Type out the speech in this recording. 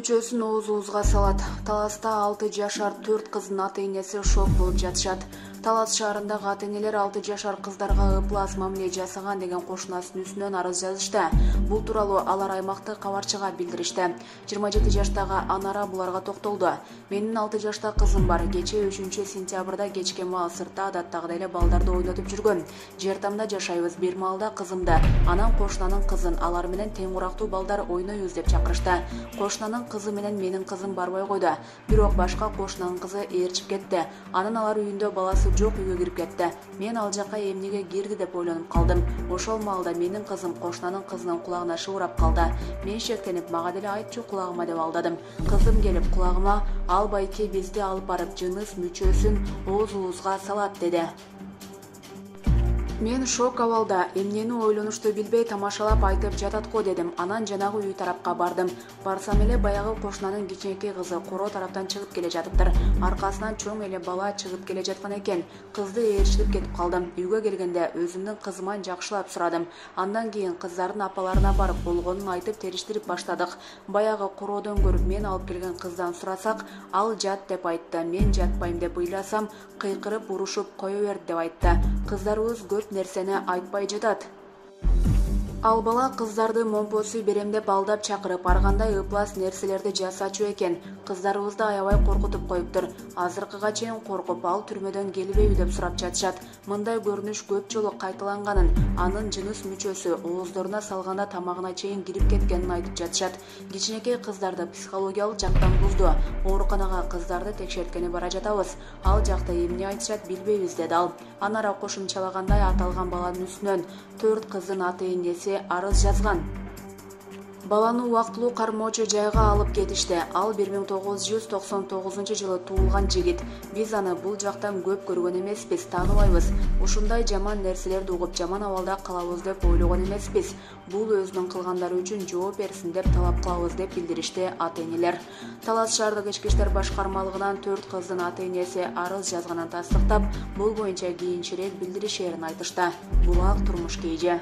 мүчөсүн ооз-оозга салат. Таласта 6 жашар 4 кыздын ата-энеси шок болуп жатышат. Талас шаарындагы ата-энелер 6 жашар кыздарга ыплас мамиле жасаган деген кошунасынын үстүнөн арыз жазышты. Бул тууралуу алар аймактык кабарчыга билдиришти. 27 жаштагы Анара буларга токтолду. Менин 6 жашта кызым бар. Кечээ 3-сентябрда кечке маал сыртта адаттагыдай эле балдарды ойнотуп жүргөн. Жер тамда жашайбыз. Бир маалда кызымды, анан кошунанын кызын алар менен тең урактуу балдар ойнойбуз деп чакырышты. Кошунанын кызы менен менин кызым барбай койду. Бирок башка кошунанын кызы ээрчип кетти. Анан алар үйүндө баласы жок үйгө кирип кетти. Мен ал жакка эмнеге кирди деп ойлонуп калдым. Ошол маалда менин кызым кошунанын кызынын кулагына шыбырап калды. Мен шектенип, мага деле айтчу кулагыма деп алдадым. Кызым келип кулагыма ал байке бизди алып барып жыныс мүчөсүн ооз-оозга салат деди. Мен шок абалда, эмнени ойлонушту билбей тамашалап айтып жатат го дедим. Анан жанагы үй тарапка бардым. Барсам эле баягы кошунанын кичинекей кызы короо тараптан чыгып келе жатыптыр. Аркасынан чоң эле бала чыгып келе жаткан экен. Кызды ээрчилип кетип калдым. Үйгө келгенде өзүмдүн кызыман жакшылап сурадым. Андан кийин кыздардын апаларына барып болгонун айтып териштирип баштадык. Баягы короодон көрүп мен алып келген кыздан сурасак, ал жат деп айтты. Мен жатпайм деп ыйласам, кыйкырып урушуп кое берди деп айтты. Кыздарыбыз көп нерсени айтпай жатат. Ал бала кыздарды момпосу берем деп алдап чакырып, аргандай ыплас нерселерди жасачу экен. Кыздарыбызды аябай коркутуп коюптур. Азыркыга чейин коркуп, ал түрмөдөн келбейби деп сурап жатышат. Мындай көрүнүш көп жолу кайталанганын, анын жыныс мүчөсү ооздоруна салганда тамагына чейин кирип кеткенин айтып жатышат. Кичинекей кыздарды психологиялык жактан бузду. Ооруканага кыздарды текшерткени бара жатабыз. Ал жакта эмне айтышат билбейбиз деди ал. Анара кошумчалагандай аталган баланын үстүнөн 4 кыздын ата-энеси арыз жазган. Баланы убактылуу кармоочу жайга алып кетишти. Ал 1999-жылы туулган жигит. Биз аны бул жактан көп көргөн эмеспиз, тааныбайбыз. Ушундай жаман нерселерди угуп, жаман абалда калабыз деп ойлогон эмеспиз. Бул өзүнүн кылгандары үчүн жооп берсин деп талап кылабыз деп билдиришти ата-энелер. Талас шаардык ички иштер башкармалыгынан 4 кыздын ата-энеси арыз жазганын тастыктап, бул боюнча кийинчерээк билдиришерин айтышты. Булак турмуш KG.